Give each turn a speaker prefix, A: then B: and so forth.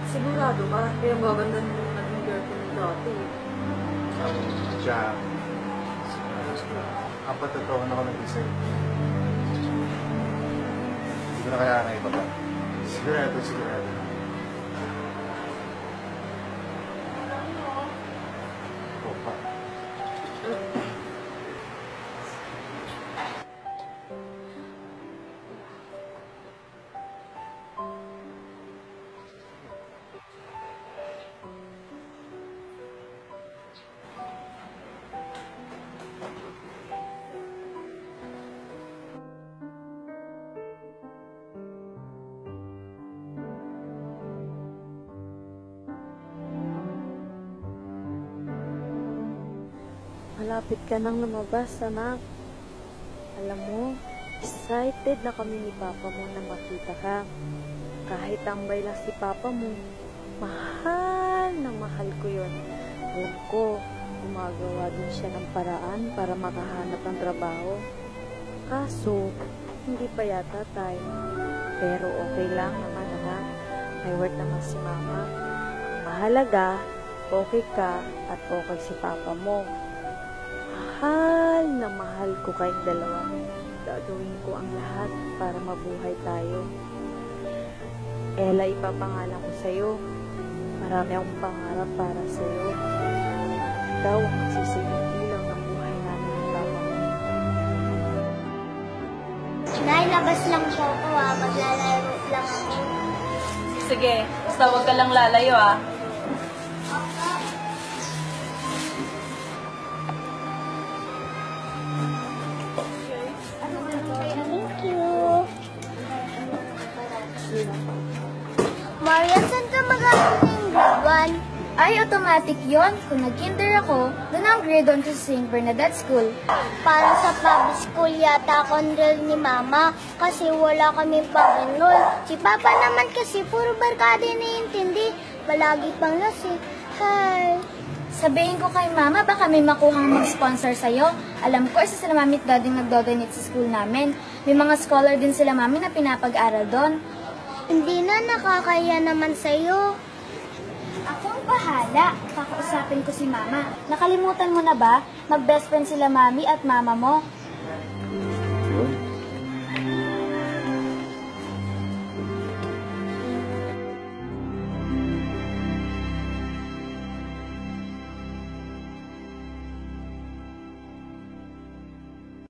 A: Sigurado ka? Kaya maganda nung naging girlfriend mo dati.
B: Siya, sigurado. 4 na taon ako nag-isa. Hindi ko na kaya na iba pa. Sigurado. Opa.
C: Malapit ka nang lumabas, anak. Alam mo, excited na kami ni Papa mo na makita ka. Kahit tambay lang si Papa mo, mahal na mahal ko yun. Alam ko, gumagawa din siya ng paraan para makahanap ng trabaho. Kaso, hindi pa yata time. Pero okay lang naman, anak. May work naman si Mama. Ang mahalaga, okay ka at okay si Papa mo. Mahal na mahal ko kayong dalawa. Gagawin ko ang lahat para mabuhay tayo. Ella, ipapangalan ko sa'yo. Marami akong pangarap para sa'yo. Ikaw ang magsisilbing ilaw ng buhay namin ng Papa mo.
D: Nay, labas lang po ako Maglalaro lang ako.
A: Sige, basta huwag ka lang lalayo
D: Thank you. Maria, saan ka mag-aaral ng grade 1?
E: Ay, automatic yon. Kung nag-kinder ako, doon ang grade 1 sa St. Bernadette School.
D: Para sa public school yata ako enroll ni Mama kasi wala kami pag-enroll. Si Papa naman kasi puro barkada naiintindi. Palagi pang lasing. Hi!
E: Sabihin ko kay Mama, baka may makuhang mag-sponsor sa'yo. Alam ko, isa sila Mami at Daddy nagdodonate sa school namin. May mga scholar din sila Mami na pinapag-aral doon.
D: Hindi na, nakakaya naman sa'yo.
E: Ako ang bahala. Kakausapin ko si Mama. Nakalimutan mo na ba? Mag-best friend sila Mami at Mama mo.
B: Yun.